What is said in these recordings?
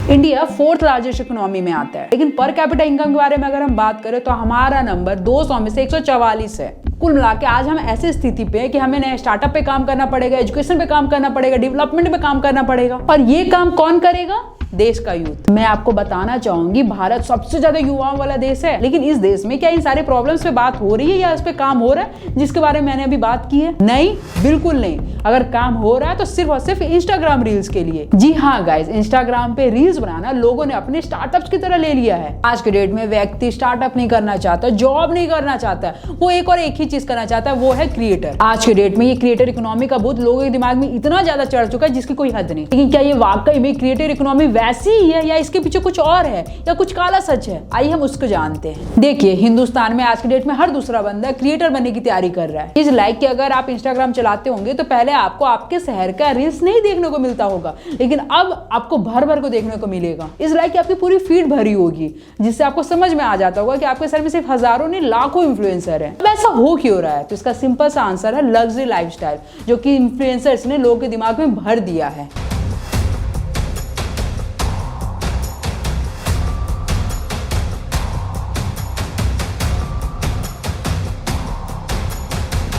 India 4th largest economy में आता है, लेकिन पर कैपिटा इनकम के बारे में अगर हम बात करें तो हमारा नंबर 200 में से 144 है। कुल मिला के आज हम ऐसी स्थिति पे कि हमें नए स्टार्टअप पे काम करना पड़ेगा, एजुकेशन पे काम करना पड़ेगा, डेवलपमेंट पे काम करना पड़ेगा। और ये काम कौन करेगा? देश का यूथ। मैं आपको बताना चाहूंगी भारत सबसे ज्यादा युवाओं वाला देश है, लेकिन इस देश में क्या इन सारे प्रॉब्लम्स पे बात हो रही है या इस पे काम हो रहा है जिसके बारे में मैंने अभी बात की है? नहीं, बिल्कुल नहीं। अगर काम हो रहा है तो सिर्फ और सिर्फ इंस्टाग्राम रील्स के लिए। जी हाँ गाइस, इंस्टाग्राम पे रील्स बनाना लोगों ने अपने स्टार्टअप्स की तरह ले लिया है। आज के डेट में व्यक्ति स्टार्टअप नहीं करना चाहता, जॉब नहीं करना चाहता, वो एक और एक ही चीज करना चाहता है, वो है क्रिएटर। आज के डेट में ये क्रिएटर इकोनॉमी का भूत लोगों के दिमाग में इतना ज्यादा चढ़ चुका है जिसकी कोई हद नहीं। लेकिन क्या ये वाकई में क्रिएटर इकोनॉमी वैसी ही है या इसके पीछे कुछ और है या कुछ काला सच है? आइए हम उसको जानते हैं। देखिए, हिंदुस्तान में आज के डेट में हर दूसरा बंदा क्रिएटर बनने की तैयारी कर रहा है। इस लाइक कि अगर आप इंस्टाग्राम चलाते होंगे तो पहले आपको आपके शहर का रील्स नहीं देखने को मिलता होगा, लेकिन अब आपको भर भर को देखने को मिलेगा। इस लाइक की आपकी पूरी फीड भरी होगी, जिससे आपको समझ में आ जाता होगा कि आपके शहर में सिर्फ हजारों नहीं लाखों इन्फ्लुएंसर है। अब ऐसा हो क्यों रहा है? तो इसका सिंपल सा आंसर है लग्जरी लाइफस्टाइल, जो कि इन्फ्लुएंसर्स ने लोगों के दिमाग में भर दिया है।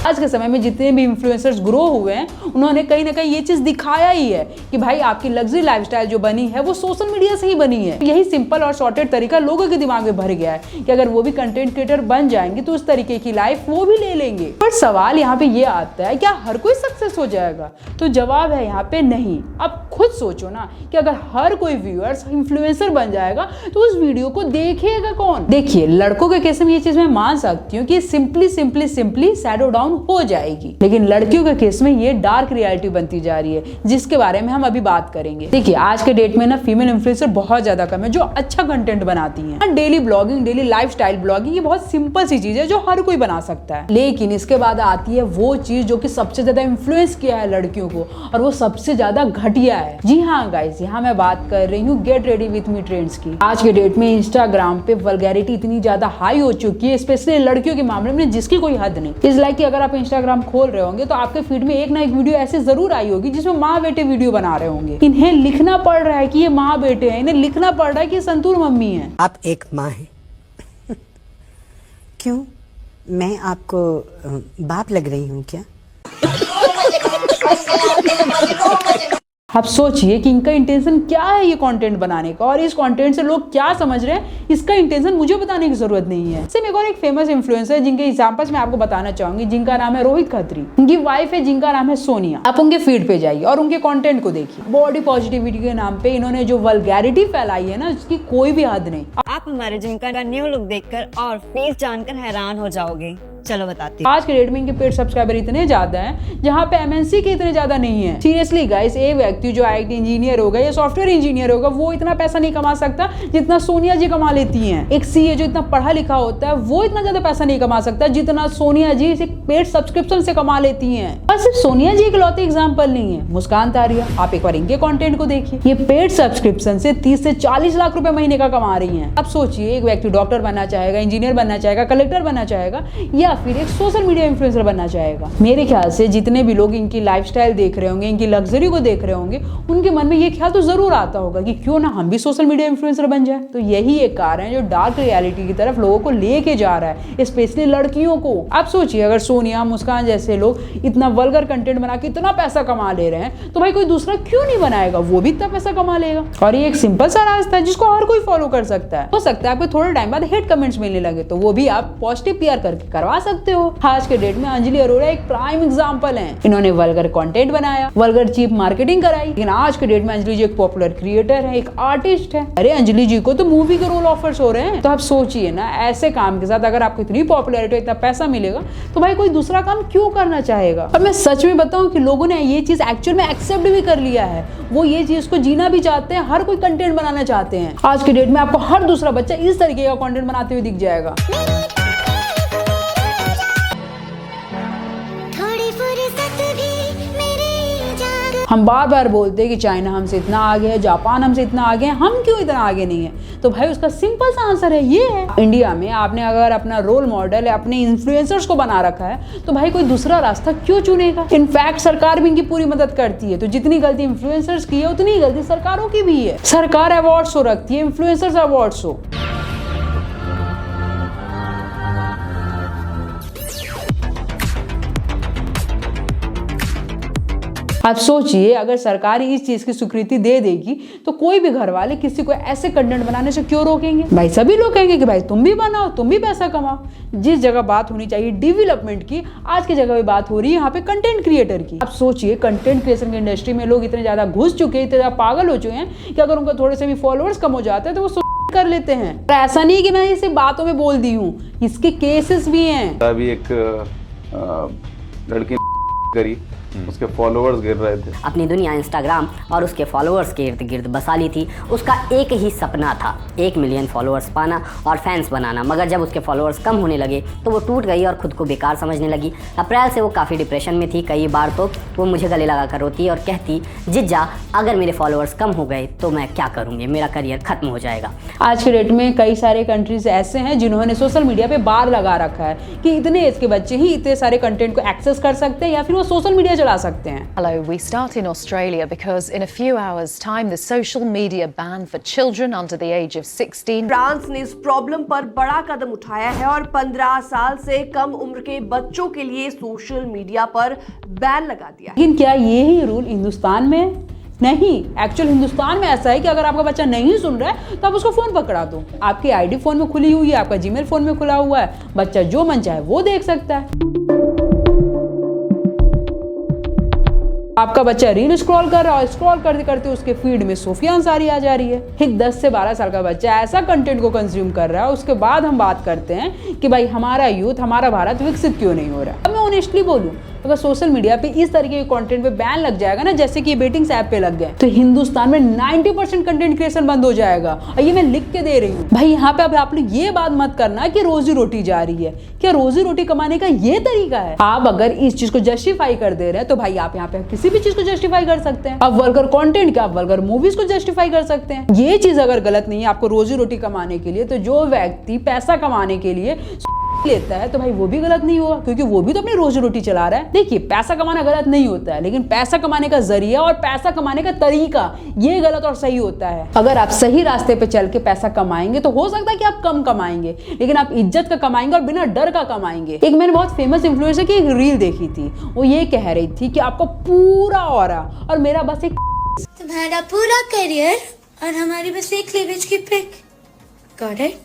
आज के समय में जितने भी इन्फ्लुएंसर्स ग्रो हुए हैं, उन्होंने कहीं ना कहीं ये चीज दिखाया ही है कि भाई आपकी लग्जरी लाइफस्टाइल जो बनी है वो सोशल मीडिया से ही बनी है। यही सिंपल और शॉर्टेड तरीका लोगों के दिमाग में भर गया है कि अगर वो भी कंटेंट क्रिएटर बन जाएंगे तो उस तरीके की लाइफ वो भी ले लेंगे। पर सवाल यहाँ पे ये आता है, क्या हर कोई सक्सेस हो जाएगा? तो जवाब है यहाँ पे नहीं। अब खुद सोचो ना कि अगर हर कोई व्यूअर्स इन्फ्लुएंसर बन जाएगा तो उस वीडियो को देखेगा कौन? देखिए, लड़कों के केस में ये चीज मैं मान सकती हूँ कि सिंपली शैडो डाउन हो जाएगी, लेकिन लड़कियों के केस में ये डार्क रियलिटी बनती जा रही है, जिसके बारे में हम अभी बात करेंगे। देखिए, आज के डेट में ना फीमेल इन्फ्लुएंसर बहुत ज्यादा कम है जो अच्छा कंटेंट बनाती हैं। Daily blogging, daily lifestyle blogging, ये बहुत सिंपल सी चीज है जो हर कोई बना सकता है। लेकिन इसके बाद आती है वो चीज जो कि सबसे ज्यादा इन्फ्लुएंस किया है लड़कियों को, और वो सबसे ज्यादा घटिया है। जी हाँ गाइस, यहाँ मैं बात कर रही हूँ get ready with me trends की। आज के डेट में इंस्टाग्राम पे वल्गैरिटी इतनी ज्यादा हाई हो चुकी है, स्पेशली लड़कियों के मामले में, जिसकी कोई हद नहीं। इस लाइक कि अगर आप इंस्टाग्राम खोल रहे होंगे तो आपके फीड में एक ना एक वीडियो ऐसे जरूर आई होगी जिसमें माँ बेटे वीडियो बना रहे होंगे। इन्हें लिखना पड़ रहा है कि ये माँ बेटे हैं, इन्हें लिखना पड़ रहा है कि संतूर मम्मी है। आप एक माँ हैं। क्यों, मैं आपको बाप लग रही हूँ क्या? आप सोचिए कि इनका इंटेंशन क्या है ये कंटेंट बनाने का, और इस कंटेंट से लोग क्या समझ रहे हैं इसका इंटेंशन मुझे बताने की जरूरत नहीं है। सिर्फ एक और एक फेमस इन्फ्लुएंसर है जिनके एग्जांपल्स मैं आपको बताना चाहूंगी, जिनका नाम है रोहित खत्री। उनकी वाइफ है जिनका नाम है सोनिया। आप उनके फीड पे जाइए और उनके कंटेंट को देखिए। बॉडी पॉजिटिविटी के नाम पे इन्होंने जो वल्गैरिटी फैलाई है ना, उसकी कोई भी हद नहीं। आप हमारे जिम का न्यू लुक देखकर और फेस जानकर हैरान हो जाओगे। चलो बताती हूँ। आज के डेट में इनके पेड सब्सक्राइबर इतने ज्यादा हैं जहाँ पे एमएनसी के इतने ज्यादा नहीं है। सीरियसली गाइस, एक व्यक्ति जो आईटी इंजीनियर होगा या सॉफ्टवेयर इंजीनियर होगा वो इतना पैसा नहीं कमा सकता जितना सोनिया जी कमा लेती हैं। एक सीए जो इतना पढ़ा लिखा होता है वो इतना ज्यादा पैसा नहीं कमा सकता जितना सोनिया जी एक पेड सब्सक्रिप्शन से कमा लेती हैं। और सिर्फ सोनिया जी इकलौती एग्जाम्पल नहीं है, मुस्कान तारिया, आप एक बार इनके कंटेंट को देखिए। ये पेड सब्सक्रिप्शन से 30 से 40 लाख रुपए महीने का कमा रही हैं। अब सोचिए, एक व्यक्ति डॉक्टर बनना चाहेगा, इंजीनियर बनना चाहेगा, कलेक्टर बनना चाहेगा, या फिर एक सोशल मीडिया इन्फ्लुएंसर बनना चाहेगा। मेरे ख्याल से जितने भी लोग इनकी लाइफस्टाइल देख रहे होंगे, इनकी लग्जरी को देख रहे होंगे, उनके मन में ये ख्याल तो जरूर आता होगा कि क्यों ना हम भी सोशल मीडिया इन्फ्लुएंसर बन जाए। तो यही एक कारण है जो डार्क रियलिटी की तरफ लोगों को लेके जा रहा है, स्पेशली लड़कियों को। आप सोचिए, अगर सोनिया, मुस्कान जैसे लोग इतना वल्गर कंटेंट बना के इतना पैसा कमा ले रहे हैं तो भाई कोई दूसरा क्यों नहीं बनाएगा, वो भी इतना पैसा कमा लेगा। और ये एक सिंपल सा रास्ता है जिसको हर कोई फॉलो कर सकता है। हो सकता है आपको थोड़े टाइम बाद हेट कमेंट्स मिलने लगे तो वो भी आप पॉजिटिव पीआर करके करवा सकते हो। आज के डेट में अंजलि अरोड़ा एक प्राइम एग्जांपल है। इन्होंने वल्गर कंटेंट बनाया, वल्गर चीप मार्केटिंग कराई, लेकिन आज के डेट में अंजलि जी एक पॉपुलर क्रिएटर है, एक आर्टिस्ट है। अरे अंजलि जी को तो मूवी के रोल ऑफर्स हो रहे हैं। तो आप सोचिए ना, ऐसे काम के साथ अगर आपको इतनी पॉपुलैरिटी, इतना पैसा मिलेगा तो भाई कोई दूसरा काम क्यों करना चाहेगा। और मैं सच में बताऊं कि लोगों ने ये चीज एक्चुअल में एक्सेप्ट भी कर लिया है, वो ये चीज को जीना भी चाहते हैं, हर कोई कंटेंट बनाना चाहते हैं। आज के डेट में आपको हर दूसरा बच्चा इस तरीके का कंटेंट बनाते हुए दिख जाएगा। हम बार बार बोलते हैं कि चाइना हमसे इतना आगे है, जापान हमसे इतना आगे है, हम क्यों इतना आगे नहीं है? तो भाई उसका सिंपल सा आंसर है ये है, इंडिया में आपने अगर अपना रोल मॉडल या अपने इन्फ्लुएंसर्स को बना रखा है तो भाई कोई दूसरा रास्ता क्यों चुनेगा? इनफैक्ट सरकार भी इनकी पूरी मदद करती है। तो जितनी गलती इन्फ्लुएंसर्स की है उतनी गलती सरकारों की भी है। सरकार अवार्ड शो रखती है, इन्फ्लुएंसर्स अवार्ड शो। आप सोचिए अगर सरकार इस चीज की स्वीकृति दे देगी तो कोई भी घर वाले किसी को ऐसे कंटेंट बनाने से क्यों रोकेंगे? भाई सभी लोग कहेंगे कि भाई तुम भी बनाओ, तुम भी पैसा कमाओ। जिस जगह बात होनी चाहिए डेवलपमेंट की, आज की जगह पे बात हो रही है यहाँ पे कंटेंट क्रिएटर की। आप सोचिए कंटेंट क्रिएशन की इंडस्ट्री में लोग इतने ज्यादा घुस चुके हैं, इतने ज्यादा पागल हो चुके हैं कि अगर उनको थोड़े से भी फॉलोअर्स कम हो जाते हैं तो वो कर लेते हैं। तो ऐसा नहीं कि मैं इसे बातों में बोल दी हूँ, इसके केसेस भी हैं। अभी एक लड़की करी, उसके फॉलोअर्स गिर रहे थे। अपनी दुनिया इंस्टाग्राम और उसके फॉलोअर्स के इर्द गिर्द बसा ली थी। उसका एक ही सपना था 1 मिलियन फॉलोअर्स पाना और फैंस बनाना। मगर जब उसके फॉलोअर्स कम होने लगे तो वो टूट गई और खुद को बेकार समझने लगी। अप्रैल से वो काफ़ी डिप्रेशन में थी। कई बार तो वो मुझे गले लगा कर रोती और कहती, जिज्जा अगर मेरे फॉलोअर्स कम हो गए तो मैं क्या करूँगी, मेरा करियर खत्म हो जाएगा। आज के डेट में कई सारे कंट्रीज ऐसे हैं जिन्होंने सोशल मीडिया पे बार लगा रखा है कि इतने एज के बच्चे ही इतने सारे कंटेंट को एक्सेस कर सकते हैं या फिर वो सोशल मीडिया चला सकते हैं। Hello, we start in Australia because in a few hours' time the social media ban for children under the age of 16. France ने इस प्रॉब्लम पर बड़ा कदम उठाया है और 15 साल से कम उम्र के बच्चों के लिए सोशल मीडिया पर बैन लगा दिया है। लेकिन क्या यही रूल हिंदुस्तान में? नहीं, एक्चुअल हिंदुस्तान में ऐसा है कि अगर आपका बच्चा नहीं सुन रहा है तो आप उसको फोन पकड़ा दो। आपकी आईडी फोन में खुली हुई है, आपका जीमेल फोन में खुला हुआ है, बच्चा जो मन चाहे वो देख सकता है। आपका बच्चा रील स्क्रॉल कर रहा है और स्क्रॉल करते करते उसके फीड में सोफिया अंसारी आ जा रही है। एक 10 से 12 साल का बच्चा ऐसा कंटेंट को कंज्यूम कर रहा है, उसके बाद हम बात करते हैं कि भाई हमारा यूथ, हमारा भारत विकसित क्यों नहीं हो रहा। अब मैं ऑनेस्टली बोलूं, अगर सोशल मीडिया पे इस तरीके के कंटेंट पे बैन लग जाएगा ना, जैसे कि बेटिंग्स ऐप पे लग गए, तो हिंदुस्तान में 90% कंटेंट क्रिएशन बंद हो जाएगा। और ये मैं लिख के दे रही हूँ भाई। यहाँ पे अब आप लोग ये बात मत करना कि रोजी रोटी जा रही है। क्या रोजी रोटी कमाने का ये तरीका है? आप अगर इस चीज को जस्टिफाई कर दे रहे हैं तो भाई आप यहाँ पे किसी भी चीज को जस्टिफाई कर सकते हैं। आप वल्गर कंटेंट का, आप वल्गर मूवीज को जस्टिफाई कर सकते हैं। ये चीज अगर गलत नहीं है आपको रोजी रोटी कमाने के लिए, तो जो व्यक्ति पैसा कमाने के लिए लेता है तो भाई वो भी गलत नहीं होगा, क्योंकि वो भी तो अपनी रोजी रोटी चला रहा है। देखिए पैसा कमाना गलत नहीं होता है, लेकिन पैसा कमाने का जरिया और पैसा कमाने का तरीका ये गलत और सही होता है। अगर आप सही रास्ते पे चल के पैसा कमाएंगे तो हो सकता है कि आप कम कमाएंगे, लेकिन आप इज्जत का कमाएंगे और बिना डर का कमाएंगे। एक मैंने बहुत फेमस इन्फ्लुएंसर की एक रील देखी थी, वो ये कह रही थी कि आपका पूरा ऑरा और मेरा बस एक तुम्हारा पूरा करियर और हमारी बस एक क्लीवेज की पिक।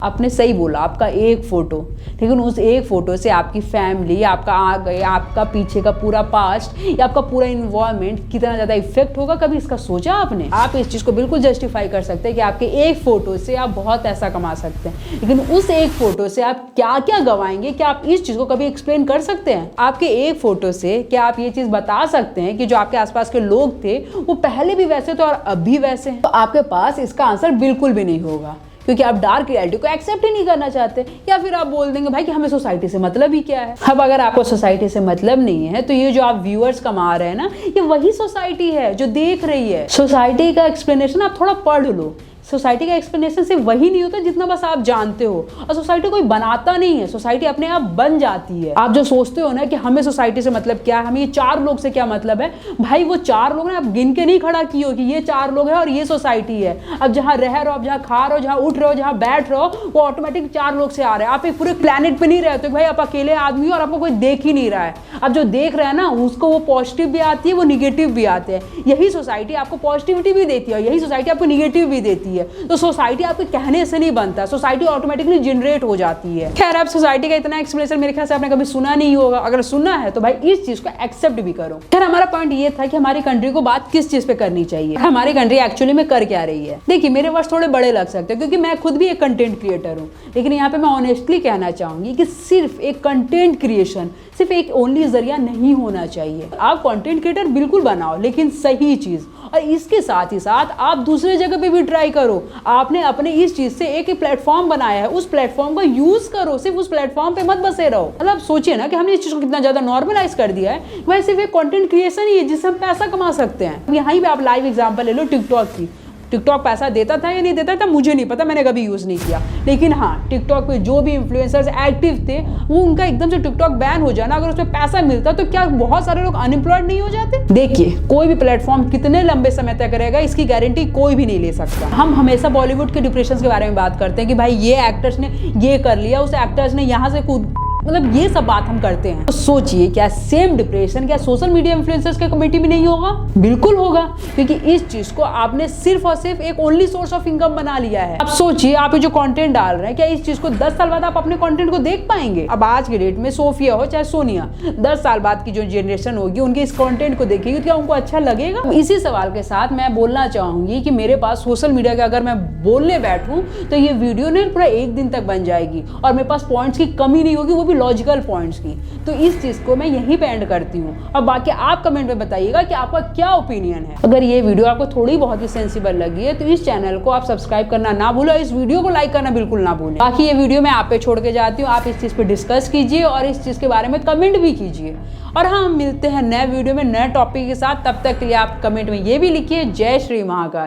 आपने सही बोला, आपका एक फोटो, लेकिन उस एक फोटो से आपकी फैमिली, आपका आगे, आपका पीछे का पूरा पास्ट या आपका पूरा इन्वायरमेंट कितना ज्यादा इफेक्ट होगा, कभी इसका सोचा आपने? आप इस चीज को बिल्कुल जस्टिफाई कर सकते हैं कि आपके एक फोटो से आप बहुत पैसा कमा सकते हैं, लेकिन उस एक फोटो से आप क्या क्या गवाएंगे, क्या आप इस चीज को कभी एक्सप्लेन कर सकते हैं? आपके एक फोटो से क्या आप ये चीज बता सकते हैं कि जो आपके आसपास के लोग थे वो पहले भी वैसे थे और अब भी वैसे हैं? तो आपके पास इसका आंसर बिल्कुल भी नहीं होगा, क्योंकि आप डार्क रियलिटी को एक्सेप्ट ही नहीं करना चाहते, या फिर आप बोल देंगे भाई कि हमें सोसाइटी से मतलब ही क्या है। अब अगर आपको सोसाइटी से मतलब नहीं है तो ये जो आप व्यूअर्स कमा रहे हैं ना, ये वही सोसाइटी है जो देख रही है। सोसाइटी का एक्सप्लेनेशन आप थोड़ा पढ़ लो। सोसाइटी का एक्सप्लेनेशन सिर्फ वही नहीं होता जितना बस आप जानते हो, और सोसाइटी कोई बनाता नहीं है, सोसाइटी अपने आप बन जाती है। आप जो सोचते हो ना कि हमें सोसाइटी से मतलब क्या है, हमें ये 4 लोग से क्या मतलब है, भाई वो 4 लोग ना आप गिन के नहीं खड़ा किए हो कि ये 4 लोग हैं और ये सोसाइटी है। अब जहाँ रह रहे हो, आप जहाँ खा रहे हो, जहाँ उठ रहे हो, जहाँ बैठ रहे हो, वो ऑटोमेटिक 4 लोग से आ रहे हैं। आप एक पूरे प्लेनेट पे नहीं रहते भाई, आप अकेले आदमी हो और आपको कोई देख ही नहीं रहा है। अब जो देख रहे हैं ना उसको वो पॉजिटिव भी आती है, वो निगेटिव भी आते हैं। यही सोसाइटी आपको पॉजिटिविटी भी देती है और यही सोसाइटी आपको निगेटिव भी देती है। तो सोसाइटी आपके कहने से नहीं बनता, सोसाइटी ऑटोमेटिकली जनरेट हो जाती है। खैर, अब सोसाइटी का इतना एक्सप्लेनेशन मेरे ख्याल से आपने कभी सुना नहीं होगा। अगर सुना है तो भाई इस चीज को एक्सेप्ट भी करो। खैर, हमारा पॉइंट ये था कि हमारी कंट्री को बात किस चीज पे करनी चाहिए, हमारी कंट्री एक्चुअली में कर क्या रही है। देखिए, मेरे वर्ड्स थोड़े बड़े लग सकते हैं क्योंकि मैं खुद भी एक कंटेंट क्रिएटर हूँ, लेकिन यहाँ पे मैं ऑनेस्टली कहना चाहूंगी कि सिर्फ एक कंटेंट क्रिएशन सिर्फ एक ओनली जरिया नहीं होना चाहिए। आप कंटेंट क्रिएटर बिल्कुल बनाओ, लेकिन सही चीज, और इसके साथ ही साथ आप दूसरे जगह पे भी ट्राई करो। करो, आपने अपने इस चीज से एक प्लेटफॉर्म बनाया है, उस प्लेटफॉर्म का यूज करो, सिर्फ उस प्लेटफॉर्म पे मत बसे रहो। मतलब सोचिए ना कि हमने इस चीज को कितना ज्यादा नॉर्मलाइज कर दिया है। वह सिर्फ एक कंटेंट क्रिएशन ही है जिससे हम पैसा कमा सकते हैं। यहीं पे आप लाइव एग्जांपल ले लो टिकटॉक की। टिकटॉक पैसा देता था या नहीं देता था मुझे नहीं पता, मैंने कभी यूज़ नहीं किया, लेकिन हाँ टिकटॉक पे जो भी इन्फ्लुएंसर्स एक्टिव थे वो उनका एकदम से टिकटॉक बैन हो जाना, अगर उसमें पैसा मिलता तो क्या बहुत सारे लोग अनएम्प्लॉयड नहीं हो जाते? देखिए, कोई भी प्लेटफॉर्म कितने लंबे समय तक रहेगा इसकी गारंटी कोई भी नहीं ले सकता। हम हमेशा बॉलीवुड के डिप्रेशन के बारे में बात करते हैं कि भाई ये एक्टर्स ने ये कर लिया, उस एक्टर्स ने यहाँ से कूद, मतलब ये सब बात हम करते हैं। तो सोचिए क्या सेम डिप्रेशन क्या सोशल मीडिया इन्फ्लुएंसर्स के कम्युनिटी में नहीं होगा? बिल्कुल होगा, क्योंकि इस चीज को आपने सिर्फ और सिर्फ एक ओनली सोर्स ऑफ इनकम बना लिया है। अब सोचिए आप ये जो कंटेंट डाल रहे हैं, क्या इस चीज को 10 साल बाद आप अपने कंटेंट को देख पाएंगे? अब आज के डेट में सोफिया हो चाहे सोनिया, 10 साल बाद की जो जनरेशन होगी उनके इस कंटेंट को देखेगी तो क्या उनको अच्छा लगेगा? इसी सवाल के साथ मैं बोलना चाहूंगी कि मेरे पास सोशल मीडिया का अगर मैं बोलने बैठूं तो ये वीडियो ने पूरा एक दिन तक बन जाएगी और मेरे पास पॉइंट्स की कमी नहीं होगी, वो भी लॉजिकल पॉइंट्स की। तो इस चीज को मैं यहीं पे एंड करती हूँ। अब बाकी आप कमेंट में बताइएगा कि आपका क्या ओपिनियन है। अगर ये वीडियो आपको थोड़ी बहुत ही सेंसिबल लगी है तो इस चैनल को आप सब्सक्राइब करना ना भूलो, इस वीडियो को लाइक करना बिल्कुल ना भूलें। बाकी ये वीडियो मैं आप पे छोड़ के जाती हूँ, आप इस चीज पे डिस्कस कीजिए और इस चीज के बारे में कमेंट भी कीजिए। और हाँ, मिलते हैं नए वीडियो में नए टॉपिक के साथ, तब तक के लिए आप कमेंट में ये भी लिखिए जय श्री महाकाल।